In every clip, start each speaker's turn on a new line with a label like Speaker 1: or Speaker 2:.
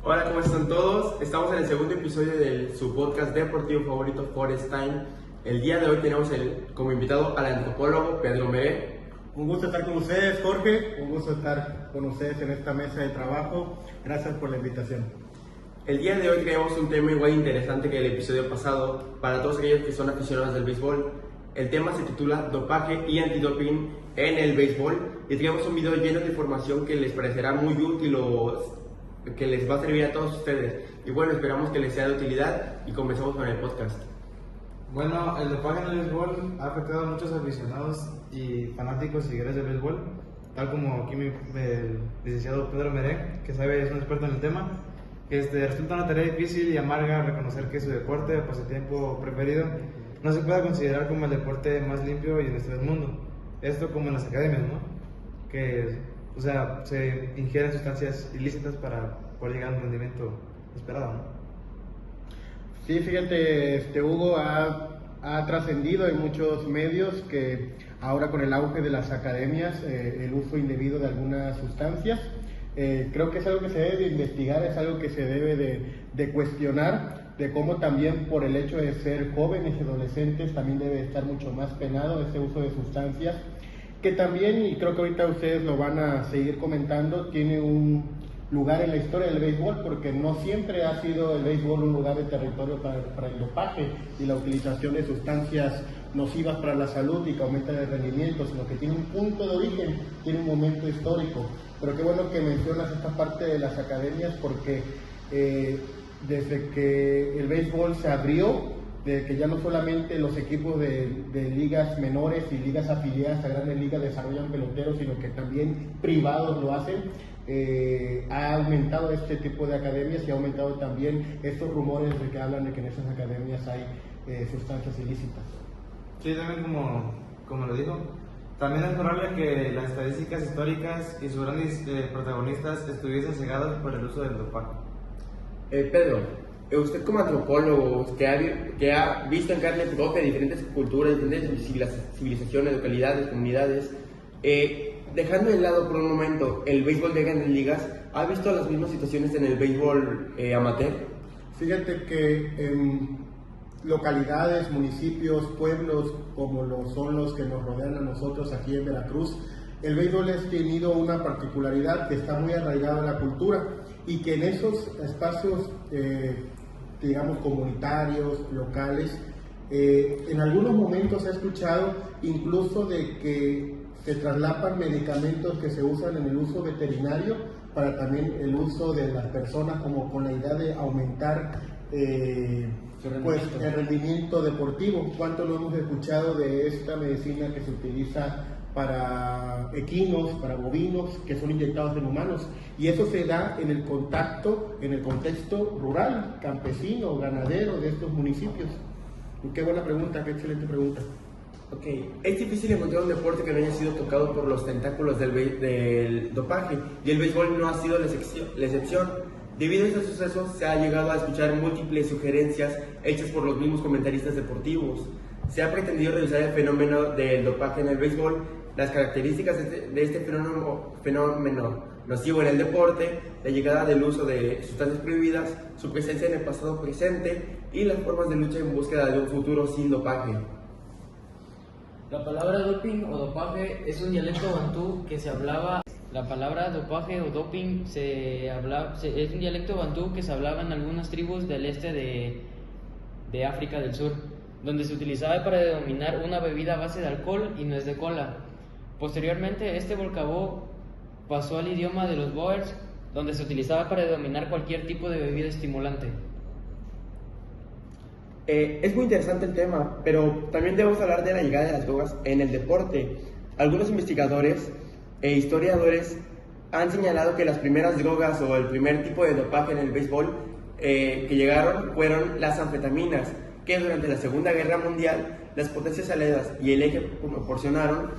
Speaker 1: Hola, ¿cómo están todos? Estamos en el segundo episodio de su podcast deportivo favorito, Forest Time. El día de hoy tenemos como invitado al antropólogo Pedro Meré.
Speaker 2: Un gusto estar con ustedes, Jorge. Un gusto estar con ustedes en esta mesa de trabajo. Gracias por la invitación.
Speaker 1: El día de hoy tenemos un tema igual interesante que el episodio pasado para todos aquellos que son aficionados del béisbol. El tema se titula Dopaje y Antidoping en el béisbol y tenemos un video lleno de información que les parecerá muy útil o que les va a servir a todos ustedes. Y bueno, esperamos que les sea de utilidad y comenzamos con el podcast.
Speaker 3: Bueno, el dopaje en el béisbol ha afectado a muchos aficionados y fanáticos y seguidores del béisbol, tal como aquí el licenciado Pedro Meré, que es un experto en el tema. Resulta una tarea difícil y amarga reconocer que su deporte o pasatiempo preferido no se puede considerar como el deporte más limpio y honesto del mundo. Esto como en las academias, ¿no? Se ingieren sustancias ilícitas para poder llegar a un rendimiento esperado, ¿no?
Speaker 2: Sí, fíjate, Hugo, ha trascendido en muchos medios que ahora con el auge de las academias, el uso indebido de algunas sustancias, creo que es algo que se debe de investigar, es algo que se debe de cuestionar, de cómo también por el hecho de ser jóvenes y adolescentes también debe estar mucho más penado ese uso de sustancias, que también, y creo que ahorita ustedes lo van a seguir comentando, tiene un lugar en la historia del béisbol, porque no siempre ha sido el béisbol un lugar de territorio para el dopaje y la utilización de sustancias nocivas para la salud y que aumentan el rendimiento, sino que tiene un punto de origen, tiene un momento histórico. Pero qué bueno que mencionas esta parte de las academias, porque desde que el béisbol se abrió, de que ya no solamente los equipos de ligas menores y ligas afiliadas a grandes ligas desarrollan peloteros, sino que también privados lo hacen, ha aumentado este tipo de academias y ha aumentado también estos rumores de que hablan de que en esas academias hay sustancias ilícitas.
Speaker 3: Sí, también como lo dijo, también es probable que las estadísticas históricas y sus grandes protagonistas estuviesen cegados por el uso del dopaje.
Speaker 1: Pedro, usted como antropólogo que ha visto en carne propia diferentes culturas, diferentes civilizaciones, localidades, comunidades, dejando de lado por un momento el béisbol de grandes ligas, ¿ha visto las mismas situaciones en el béisbol amateur?
Speaker 2: Fíjate que en localidades, municipios, pueblos como son los que nos rodean a nosotros aquí en Veracruz, el béisbol ha tenido una particularidad que está muy arraigada en la cultura y que en esos espacios, digamos, comunitarios, locales, en algunos momentos se ha escuchado incluso de que se traslapan medicamentos que se usan en el uso veterinario para también el uso de las personas, como con la idea de aumentar el rendimiento deportivo. ¿Cuánto no hemos escuchado de esta medicina que se utiliza para equinos, para bovinos, que son inyectados en humanos? Y eso se da en el contexto rural, campesino, ganadero de estos municipios. Y qué buena pregunta, qué excelente pregunta.
Speaker 1: Ok, es difícil encontrar un deporte que no haya sido tocado por los tentáculos del dopaje, y el béisbol no ha sido la excepción. Debido a estos sucesos se ha llegado a escuchar múltiples sugerencias hechas por los mismos comentaristas deportivos. Se ha pretendido revisar el fenómeno del dopaje en el béisbol, las características de este fenómeno nocivo en el deporte, la llegada del uso de sustancias prohibidas, su presencia en el pasado presente y las formas de lucha en búsqueda de un futuro sin dopaje.
Speaker 4: La palabra doping o dopaje es un dialecto bantú que se hablaba. La palabra dopaje o doping es un dialecto bantú que se hablaba en algunas tribus del este de África del Sur, donde se utilizaba para denominar una bebida a base de alcohol y nuez de cola. Posteriormente, este vocablo pasó al idioma de los Boers, donde se utilizaba para denominar cualquier tipo de bebida estimulante.
Speaker 1: Es muy interesante el tema, pero también debemos hablar de la llegada de las drogas en el deporte. Algunos investigadores e historiadores han señalado que las primeras drogas o el primer tipo de dopaje en el béisbol que llegaron fueron las anfetaminas, que durante la Segunda Guerra Mundial las potencias aliadas y el eje proporcionaron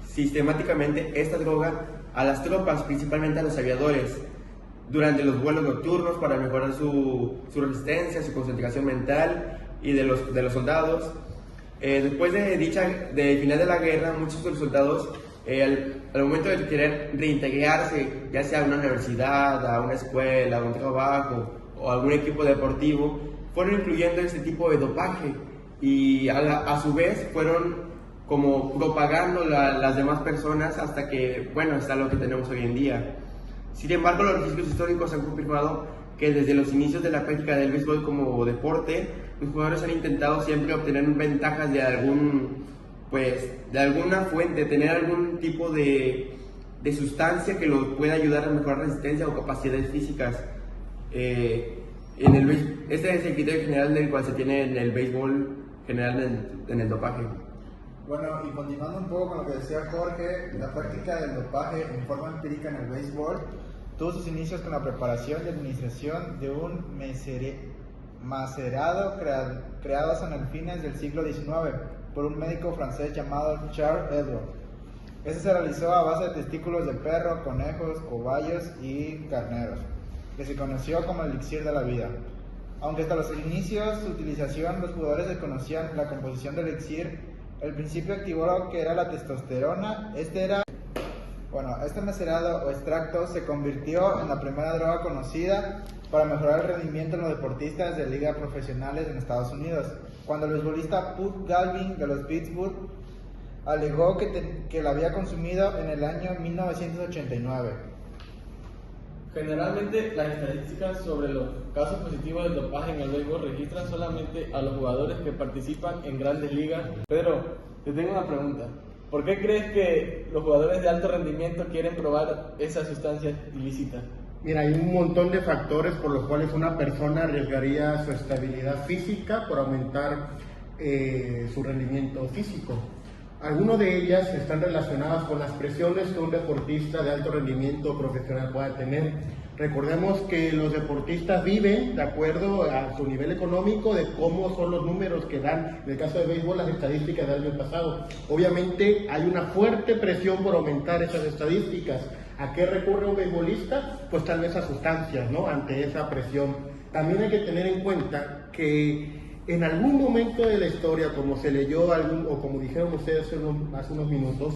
Speaker 1: sistemáticamente esta droga a las tropas, principalmente a los aviadores, durante los vuelos nocturnos para mejorar su resistencia, su concentración mental y de los soldados. Después de final de la guerra, muchos de los soldados al momento de querer reintegrarse, ya sea a una universidad, a una escuela, a un trabajo o algún equipo deportivo, fueron incluyendo este tipo de dopaje y a su vez fueron como propagando las demás personas hasta que, bueno, está lo que tenemos hoy en día. Sin embargo, los registros históricos han confirmado que desde los inicios de la práctica del béisbol como deporte, los jugadores han intentado siempre obtener ventajas de de alguna fuente, tener algún tipo de sustancia que los pueda ayudar a mejorar resistencia o capacidades físicas. Este es el criterio general del cual se tiene en el béisbol general en el dopaje.
Speaker 5: Bueno, y continuando un poco con lo que decía Jorge, la práctica del dopaje en forma empírica en el béisbol tuvo sus inicios con la preparación y administración de un macerado creados en el fines del siglo XIX por un médico francés llamado Charles Edward. Este se realizó a base de testículos de perro, conejos, cobayos y carneros, que se conoció como el elixir de la vida. Aunque hasta los inicios de su utilización los jugadores desconocían la composición del elixir, el principio activó lo que era la testosterona. Este macerado o extracto se convirtió en la primera droga conocida para mejorar el rendimiento de los deportistas de ligas profesionales en Estados Unidos, cuando el beisbolista Pug Galvin de los Pittsburgh alegó que la había consumido en el año 1989.
Speaker 6: Generalmente, las estadísticas sobre los casos positivos del dopaje en el béisbol registran solamente a los jugadores que participan en grandes ligas. Pedro, te tengo una pregunta. ¿Por qué crees que los jugadores de alto rendimiento quieren probar esas sustancias ilícitas?
Speaker 2: Mira, hay un montón de factores por los cuales una persona arriesgaría su estabilidad física por aumentar su rendimiento físico. Algunas de ellas están relacionadas con las presiones que un deportista de alto rendimiento profesional pueda tener. Recordemos que los deportistas viven de acuerdo a su nivel económico, de cómo son los números que dan, en el caso de béisbol, las estadísticas del año pasado. Obviamente hay una fuerte presión por aumentar esas estadísticas. ¿A qué recurre un beisbolista? Pues tal vez a sustancias, ¿no? Ante esa presión. También hay que tener en cuenta que en algún momento de la historia, como se leyó o como dijeron ustedes hace unos minutos,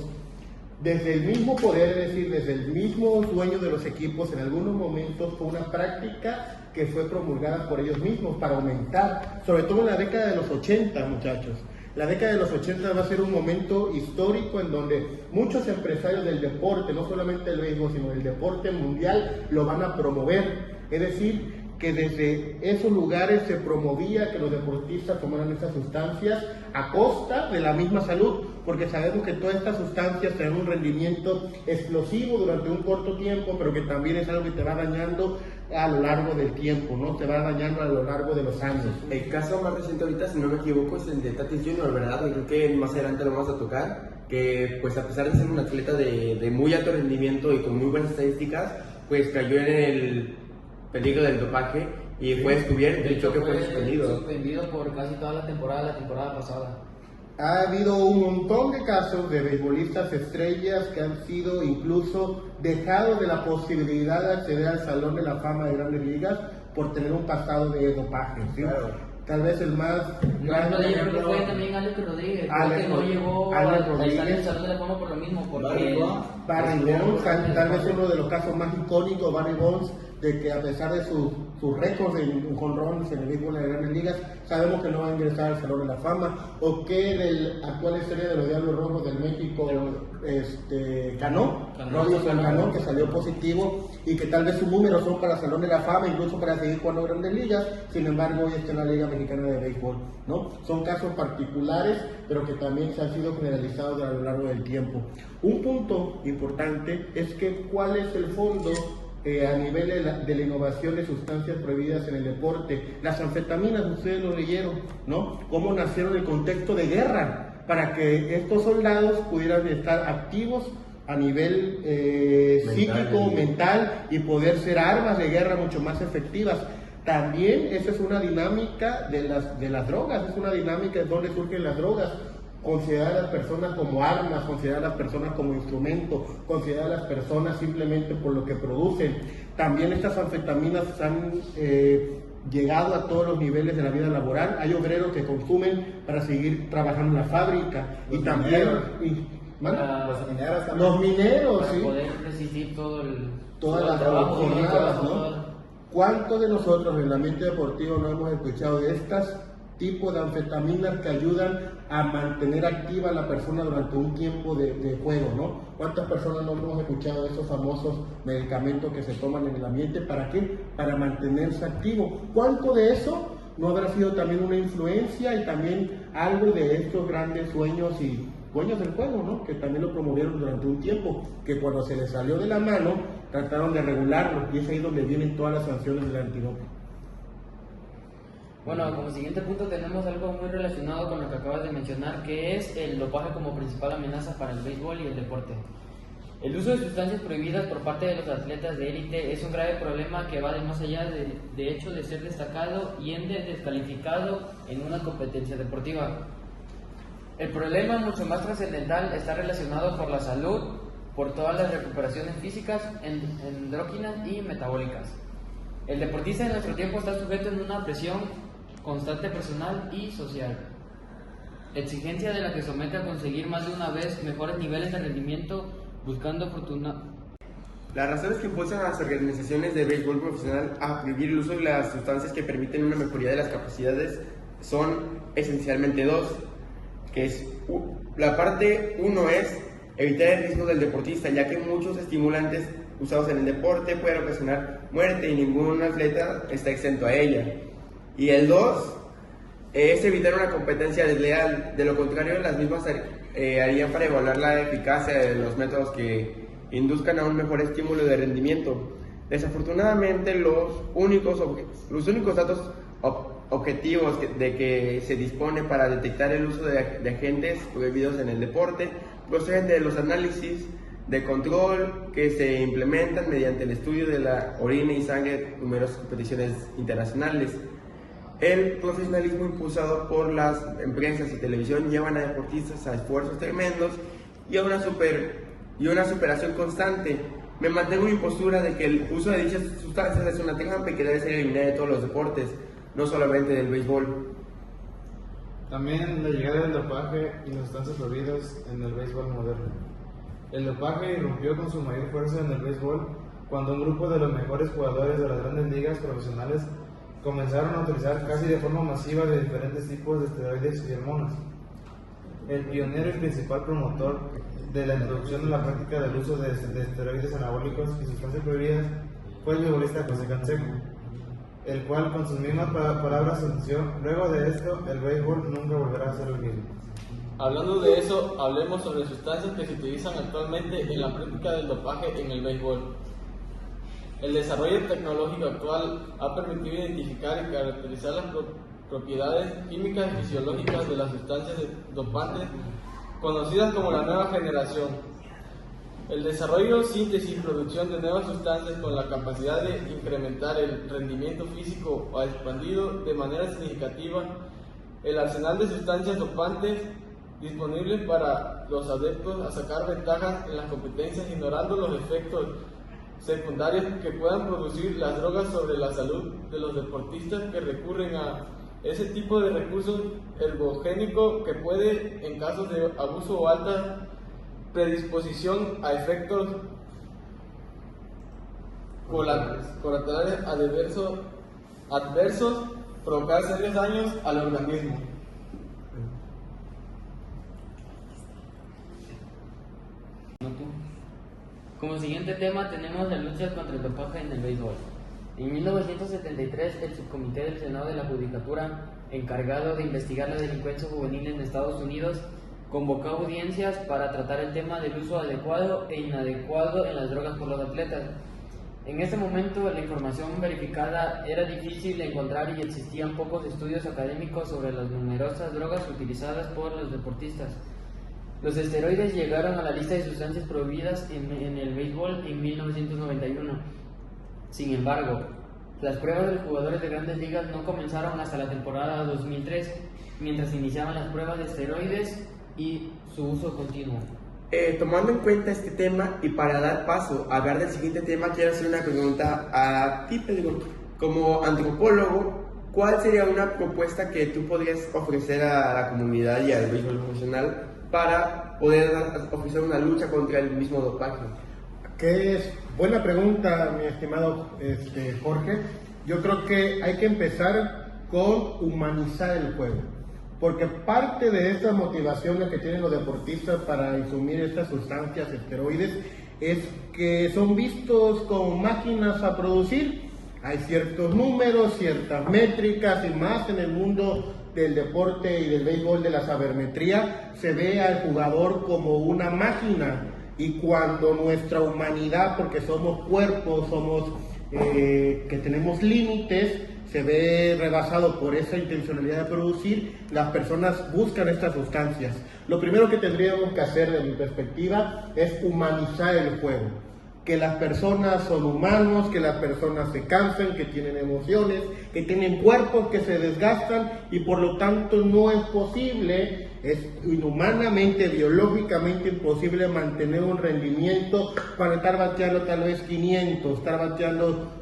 Speaker 2: desde el mismo poder, es decir, desde el mismo dueño de los equipos, en algunos momentos fue una práctica que fue promulgada por ellos mismos para aumentar, sobre todo en la década de los 80, muchachos. La década de los 80 va a ser un momento histórico en donde muchos empresarios del deporte, no solamente el béisbol, sino el deporte mundial, lo van a promover. Es decir, que desde esos lugares se promovía que los deportistas tomaran estas sustancias a costa de la misma salud, porque sabemos que todas estas sustancias te dan un rendimiento explosivo durante un corto tiempo, pero que también es algo que te va dañando a lo largo del tiempo, ¿no? Te va dañando a lo largo de los años.
Speaker 1: El caso más reciente ahorita, si no me equivoco, es el de Tatis Jr., ¿verdad? Y creo que más adelante lo vamos a tocar, que pues a pesar de ser un atleta de muy alto rendimiento y con muy buenas estadísticas, pues cayó en el peligro del dopaje y fue descubierto. De hecho, que fue
Speaker 4: suspendido por casi toda la temporada pasada.
Speaker 2: Ha habido un montón de casos de beisbolistas estrellas que han sido incluso dejados de la posibilidad de acceder al Salón de la Fama de Grandes Ligas por tener un pasado de dopaje, ¿sí? Claro. Tal vez el más grande
Speaker 4: ejemplo fue también Alex Rodríguez, que no llegó al Salón de la Fama por lo mismo, porque
Speaker 2: Barry Bonds, tal vez uno de los casos más icónicos, Barry Bonds, de que a pesar de sus récords en jonrones en el béisbol de las Grandes Ligas, sabemos que no va a ingresar al Salón de la Fama, o que del actual estrella de los Diablos Rojos del México, Cano, que salió positivo y que tal vez sus números son para el Salón de la Fama, incluso para seguir jugando Grandes Ligas, sin embargo hoy está en la Liga Mexicana de Béisbol, ¿no? Son casos particulares, pero que también se han sido generalizados a lo largo del tiempo. Un punto importante es que cuál es el fondo a nivel de la innovación de sustancias prohibidas en el deporte. Las anfetaminas, ustedes lo leyeron, ¿no? Cómo nacieron en el contexto de guerra, para que estos soldados pudieran estar activos a nivel psíquico, mental, y poder ser armas de guerra mucho más efectivas. También esa es una dinámica de las drogas, es una dinámica de donde surgen las drogas. Considerar a las personas como armas, considerar a las personas como instrumento, considerar a las personas simplemente por lo que producen. También estas anfetaminas han llegado a todos los niveles de la vida laboral. Hay obreros que consumen para seguir trabajando en la fábrica, y también
Speaker 4: Para
Speaker 5: Los mineros también.
Speaker 2: Los mineros,
Speaker 4: para
Speaker 2: sí.
Speaker 4: poder resistir
Speaker 2: Todas
Speaker 4: todo
Speaker 2: las
Speaker 4: el trabajo,
Speaker 2: jornadas, ¿no?
Speaker 4: todo.
Speaker 2: ¿Cuántos de nosotros en el ambiente deportivo no hemos escuchado de estas tipos de anfetaminas que ayudan a mantener activa a la persona durante un tiempo de juego, ¿no? ¿Cuántas personas no hemos escuchado de esos famosos medicamentos que se toman en el ambiente? ¿Para qué? Para mantenerse activo. ¿Cuánto de eso no habrá sido también una influencia y también algo de estos grandes sueños y dueños del juego, ¿no? Que también lo promovieron durante un tiempo, que cuando se les salió de la mano trataron de regularlo, y es ahí donde vienen todas las sanciones del antidoping.
Speaker 4: Bueno, como siguiente punto tenemos algo muy relacionado con lo que acabas de mencionar, que es el dopaje como principal amenaza para el béisbol y el deporte. El uso de sustancias prohibidas por parte de los atletas de élite es un grave problema que va de más allá de hecho de ser destacado y ende descalificado en una competencia deportiva. El problema mucho más trascendental está relacionado por la salud, por todas las recuperaciones físicas, endócrinas y metabólicas. El deportista de nuestro tiempo está sujeto en una presión constante personal y social. Exigencia de la que somete a conseguir más de una vez mejores niveles de rendimiento buscando fortuna.
Speaker 1: Las razones que impulsan a las organizaciones de béisbol profesional a prohibir el uso de las sustancias que permiten una mejoría de las capacidades son esencialmente dos, que es la parte uno es evitar el riesgo del deportista, ya que muchos estimulantes usados en el deporte pueden ocasionar muerte y ningún atleta está exento a ella. Y el 2 es evitar una competencia desleal, de lo contrario las mismas harían para evaluar la eficacia de los métodos que induzcan a un mejor estímulo de rendimiento. Desafortunadamente los únicos datos objetivos de que se dispone para detectar el uso de agentes prohibidos en el deporte proceden de los análisis de control que se implementan mediante el estudio de la orina y sangre de numerosas competiciones internacionales. El profesionalismo impulsado por las empresas y televisión llevan a deportistas a esfuerzos tremendos y a una superación constante. Me mantengo en mi postura de que el uso de dichas sustancias es una trampa y que debe ser eliminada de todos los deportes, no solamente del béisbol.
Speaker 3: También la llegada del dopaje y las sustancias prohibidas en el béisbol moderno. El dopaje irrumpió con su mayor fuerza en el béisbol cuando un grupo de los mejores jugadores de las grandes ligas profesionales comenzaron a utilizar casi de forma masiva de diferentes tipos de esteroides y hormonas. El pionero y principal promotor de la introducción en la práctica del uso de esteroides anabólicos y sustancias prohibidas fue el futbolista José Canseco, el cual con sus mismas palabras anunció: luego de esto el béisbol nunca volverá a ser el mismo.
Speaker 6: Hablando de eso, hablemos sobre sustancias que se utilizan actualmente en la práctica del dopaje en el béisbol. El desarrollo tecnológico actual ha permitido identificar y caracterizar las propiedades químicas y fisiológicas de las sustancias dopantes conocidas como la nueva generación. El desarrollo, síntesis y producción de nuevas sustancias con la capacidad de incrementar el rendimiento físico ha expandido de manera significativa el arsenal de sustancias dopantes disponibles para los adeptos a sacar ventajas en las competencias, ignorando los efectos secundarios que puedan producir las drogas sobre la salud de los deportistas que recurren a ese tipo de recursos ergogénico que puede, en casos de abuso o alta predisposición a efectos colaterales adversos, provocar serios daños al organismo.
Speaker 4: Como siguiente tema tenemos la lucha contra el dopaje en el béisbol. En 1973, el subcomité del Senado de la Judicatura, encargado de investigar la delincuencia juvenil en Estados Unidos, convocó audiencias para tratar el tema del uso adecuado e inadecuado en las drogas por los atletas. En ese momento, la información verificada era difícil de encontrar y existían pocos estudios académicos sobre las numerosas drogas utilizadas por los deportistas. Los esteroides llegaron a la lista de sustancias prohibidas en el béisbol en 1991. Sin embargo, las pruebas de los jugadores de grandes ligas no comenzaron hasta la temporada 2003, mientras iniciaban las pruebas de esteroides y su uso continuo.
Speaker 1: Tomando en cuenta este tema y para dar paso a hablar del siguiente tema, quiero hacer una pregunta a ti, Pedro. Como antropólogo, ¿cuál sería una propuesta que tú podrías ofrecer a la comunidad y al béisbol profesional para poder ofrecer una lucha contra el mismo dopaje?
Speaker 2: Que es buena pregunta, mi estimado Jorge. Yo creo que hay que empezar con humanizar el juego, porque parte de estas motivaciones que tienen los deportistas para consumir estas sustancias esteroides es que son vistos como máquinas a producir. Hay ciertos números, ciertas métricas, y más en el mundo del deporte y del béisbol, de la sabermetría, se ve al jugador como una máquina. Y cuando nuestra humanidad, porque somos cuerpos, somos que tenemos límites, se ve rebasado por esa intencionalidad de producir, las personas buscan estas sustancias. Lo primero que tendríamos que hacer, de mi perspectiva, es humanizar el juego. Que las personas son humanos, que las personas se cansan, que tienen emociones, que tienen cuerpos que se desgastan, y por lo tanto no es posible, es inhumanamente, biológicamente imposible mantener un rendimiento para estar bateando tal vez 500, estar bateando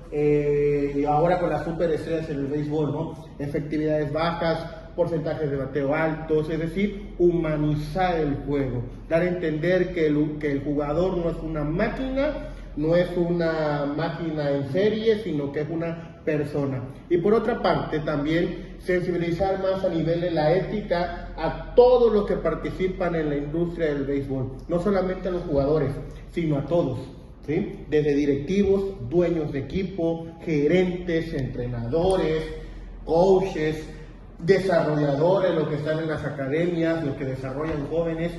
Speaker 2: ahora con las superestrellas en el béisbol, ¿no? Efectividades bajas, porcentajes de bateo altos, es decir, humanizar el juego, dar a entender que el jugador no es una máquina, no es una máquina en serie, sino que es una persona. Y por otra parte, también sensibilizar más a nivel de la ética a todos los que participan en la industria del béisbol, no solamente a los jugadores, sino a todos, ¿sí? Desde directivos, dueños de equipo, gerentes, entrenadores, coaches, desarrolladores, los que están en las academias, los que desarrollan jóvenes,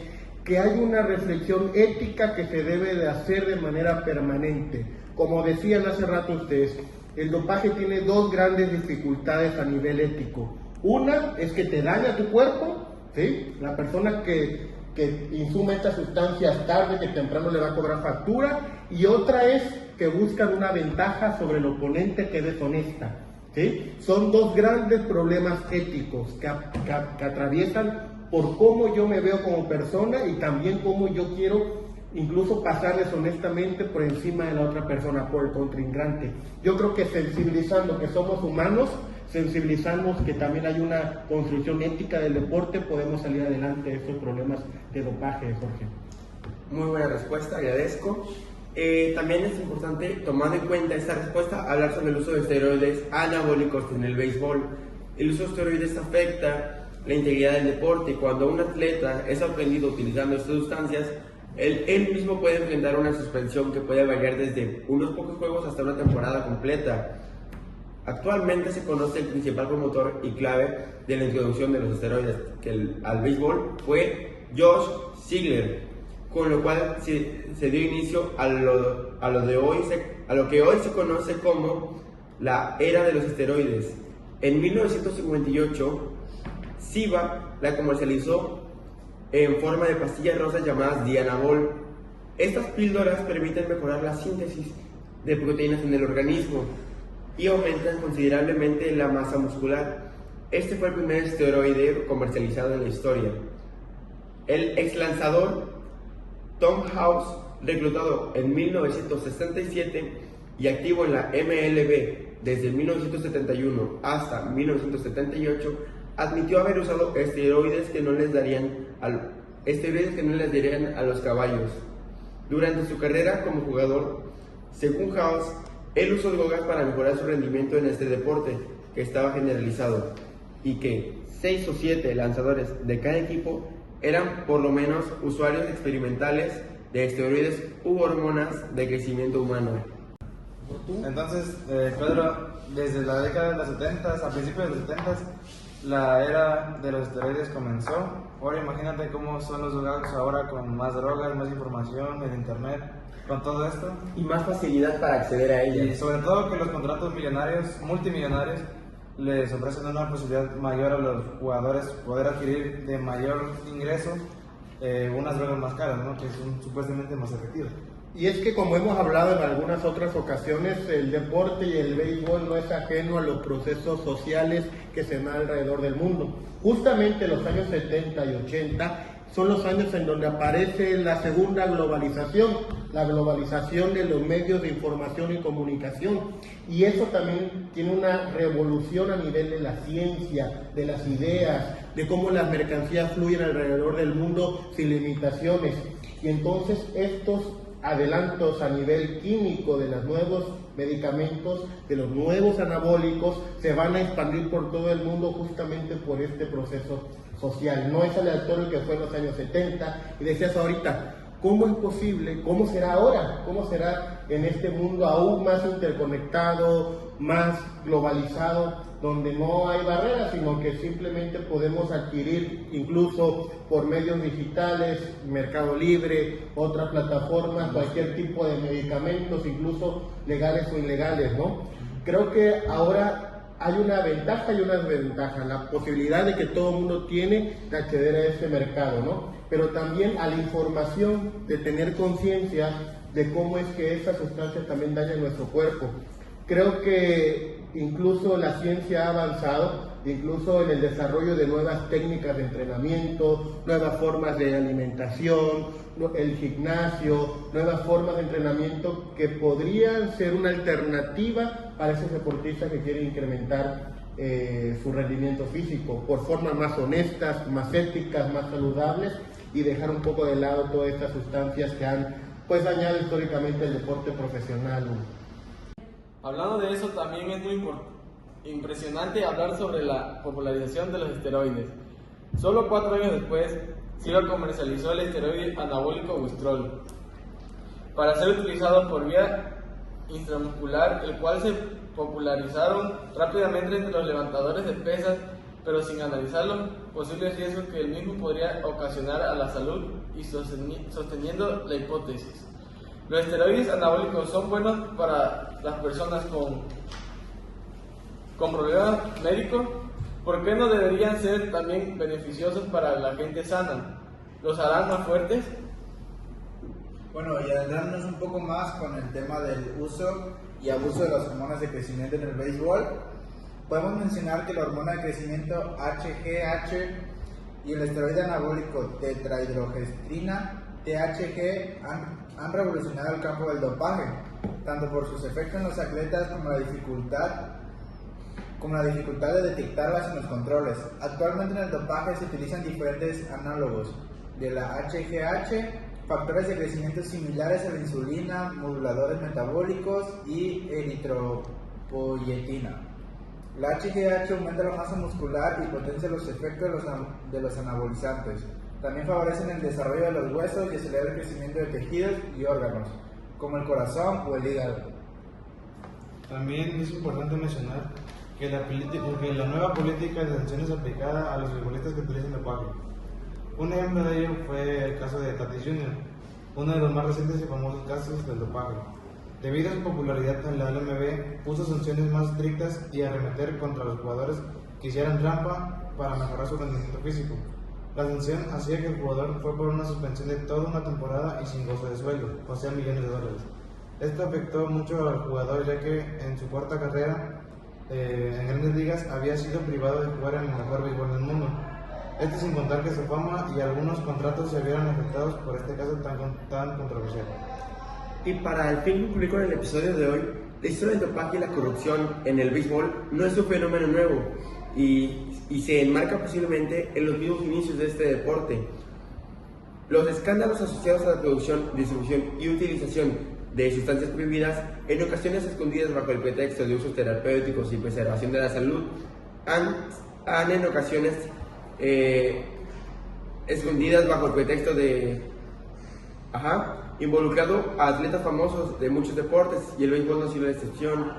Speaker 2: que hay una reflexión ética que se debe de hacer de manera permanente. Como decían hace rato ustedes, el dopaje tiene dos grandes dificultades a nivel ético. Una es que te daña tu cuerpo, ¿sí? La persona que insume estas sustancias tarde que temprano le va a cobrar factura, y otra es que buscan una ventaja sobre el oponente que es deshonesta. ¿Sí? Son dos grandes problemas éticos que atraviesan por cómo yo me veo como persona, y también cómo yo quiero incluso pasar deshonestamente por encima de la otra persona, por el contrincante. Yo creo que sensibilizando que somos humanos, sensibilizamos que también hay una construcción ética del deporte, podemos salir adelante de estos problemas de dopaje, Jorge.
Speaker 1: Muy buena respuesta, agradezco. También es importante, tomando en cuenta esta respuesta, hablar sobre el uso de esteroides anabólicos en el béisbol. El uso de esteroides afecta la integridad del deporte, y cuando un atleta es sorprendido utilizando estas sustancias, él mismo puede enfrentar una suspensión que puede variar desde unos pocos juegos hasta una temporada completa. Actualmente se conoce el principal promotor y clave de la introducción de los esteroides al béisbol fue Josh Ziegler, con lo cual se dio inicio a lo que hoy se conoce como la era de los esteroides. En 1958, Ciba la comercializó en forma de pastillas rosas llamadas Dianabol. Estas píldoras permiten mejorar la síntesis de proteínas en el organismo y aumentan considerablemente la masa muscular. Este fue el primer esteroide comercializado en la historia. El ex lanzador Tom House, reclutado en 1967 y activo en la MLB desde 1971 hasta 1978, admitió haber usado esteroides que no les darían a los caballos. Durante su carrera como jugador, según House, él usó drogas para mejorar su rendimiento en este deporte que estaba generalizado, y que 6 o 7 lanzadores de cada equipo eran por lo menos usuarios experimentales de esteroides u hormonas de crecimiento humano.
Speaker 3: Entonces, Pedro, desde la década de los 70, a principios de los 70, la era de los esteroides comenzó. Ahora imagínate cómo son los jugadores ahora, con más drogas, más información, el internet, con todo esto.
Speaker 1: Y más facilidad para acceder a ellas.
Speaker 3: Y sobre todo que los contratos millonarios, multimillonarios, les ofrecen una posibilidad mayor a los jugadores poder adquirir de mayor ingreso unas drogas más caras, ¿no? Que son supuestamente más efectivas.
Speaker 2: Y es que, como hemos hablado en algunas otras ocasiones, el deporte y el béisbol no es ajeno a los procesos sociales que se dan alrededor del mundo. Justamente en los años 70 y 80 son los años en donde aparece la segunda globalización, la globalización de los medios de información y comunicación. Y eso también tiene una revolución a nivel de la ciencia, de las ideas, de cómo las mercancías fluyen alrededor del mundo sin limitaciones. Y entonces estos adelantos a nivel químico de los nuevos medicamentos, de los nuevos anabólicos, se van a expandir por todo el mundo justamente por este proceso social. No es aleatorio que fue en los años 70, y decías ahorita, ¿cómo es posible? ¿Cómo será ahora? ¿Cómo será en este mundo aún más interconectado, más globalizado, donde no hay barreras, sino que simplemente podemos adquirir incluso por medios digitales, Mercado Libre, otras plataformas, cualquier tipo de medicamentos, incluso legales o ilegales, ¿no? Creo que ahora hay una ventaja y una desventaja, la posibilidad de que todo el mundo tiene de acceder a este mercado, ¿no? Pero también a la información, de tener conciencia de cómo es que estas sustancias también dañan nuestro cuerpo. Creo que incluso la ciencia ha avanzado, incluso en el desarrollo de nuevas técnicas de entrenamiento, nuevas formas de alimentación, el gimnasio, nuevas formas de entrenamiento que podrían ser una alternativa para esos deportistas que quieren incrementar su rendimiento físico por formas más honestas, más éticas, más saludables, y dejar un poco de lado todas estas sustancias que han pues dañado históricamente el deporte profesional.
Speaker 6: Hablando de eso, también es muy impresionante hablar sobre la popularización de los esteroides. Solo 4 años después, Silva comercializó el esteroide anabólico Winstrol para ser utilizado por vía intramuscular, el cual se popularizaron rápidamente entre los levantadores de pesas, pero sin analizar los posibles riesgos que el mismo podría ocasionar a la salud y sosteniendo la hipótesis. Los esteroides anabólicos son buenos para las personas con problemas médicos. ¿Por qué no deberían ser también beneficiosos para la gente sana? ¿Los harán más fuertes?
Speaker 5: Bueno, y adentrándonos un poco más con el tema del uso y abuso de las hormonas de crecimiento en el béisbol, podemos mencionar que la hormona de crecimiento HGH y el esteroide anabólico tetrahidrogestrina THG han revolucionado el campo del dopaje, tanto por sus efectos en los atletas como la dificultad de detectarlas en los controles. Actualmente en el dopaje se utilizan diferentes análogos de la HGH, factores de crecimiento similares a la insulina, moduladores metabólicos y eritropoyetina. La HGH aumenta la masa muscular y potencia los efectos de los anabolizantes. También favorecen el desarrollo de los huesos y acelera el crecimiento de tejidos y órganos, como el corazón o el hígado.
Speaker 3: También es importante mencionar que la nueva política de sanciones aplicada a los futbolistas que utilizan dopaje. Un ejemplo de ello fue el caso de Tatis Jr., uno de los más recientes y famosos casos del dopaje. Debido a su popularidad en la LMB, puso sanciones más estrictas y arremeter contra los jugadores que hicieran trampa para mejorar su rendimiento físico. La sanción hacía que el jugador fue por una suspensión de toda una temporada y sin goce de sueldo, o sea millones de dólares. Esto afectó mucho al jugador, ya que en su corta carrera en grandes ligas había sido privado de jugar en el mejor béisbol del mundo. Esto sin contar que su fama y algunos contratos se vieron afectados por este caso tan controversial.
Speaker 1: Y para el fin concluir con el episodio de hoy, la historia del dopaje y la corrupción en el béisbol no es un fenómeno nuevo y se enmarca posiblemente en los mismos inicios de este deporte. Los escándalos asociados a la producción, distribución y utilización de sustancias prohibidas, en ocasiones escondidas bajo el pretexto de usos terapéuticos y preservación de la salud, han en ocasiones escondidas bajo el pretexto de involucrado a atletas famosos de muchos deportes, y el béisbol no ha sido la excepción.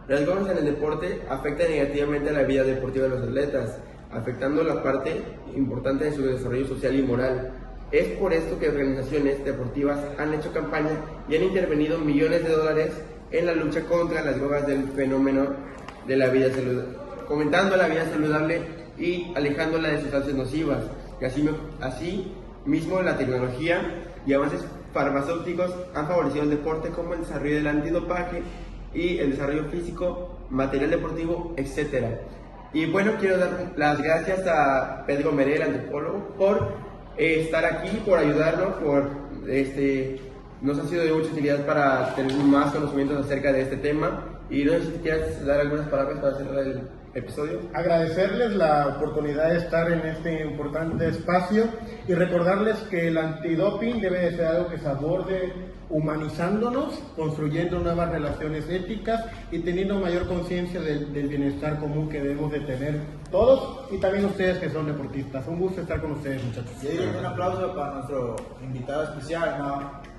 Speaker 1: Las drogas en el deporte afectan negativamente a la vida deportiva de los atletas, afectando la parte importante de su desarrollo social y moral. Es por esto que organizaciones deportivas han hecho campañas y han intervenido millones de dólares en la lucha contra las drogas del fenómeno de la vida saludable, fomentando la vida saludable y alejándola de sustancias nocivas. Y así mismo la tecnología y avances farmacéuticos han favorecido el deporte, como el desarrollo del antidopaje y el desarrollo físico, material deportivo, etc. Y bueno, quiero dar las gracias a Pedro Meré, el antropólogo, por estar aquí, por ayudarnos, nos ha sido de mucha utilidad para tener más conocimientos acerca de este tema. Y no sé si quieres dar algunas palabras para cerrar el episodio.
Speaker 2: Agradecerles la oportunidad de estar en este importante espacio y recordarles que el antidoping debe de ser algo que se aborde humanizándonos, construyendo nuevas relaciones éticas y teniendo mayor conciencia del bienestar común que debemos de tener todos y también ustedes que son deportistas. Un gusto estar con ustedes, muchachos.
Speaker 5: Y un aplauso para nuestro invitado especial, ¿no?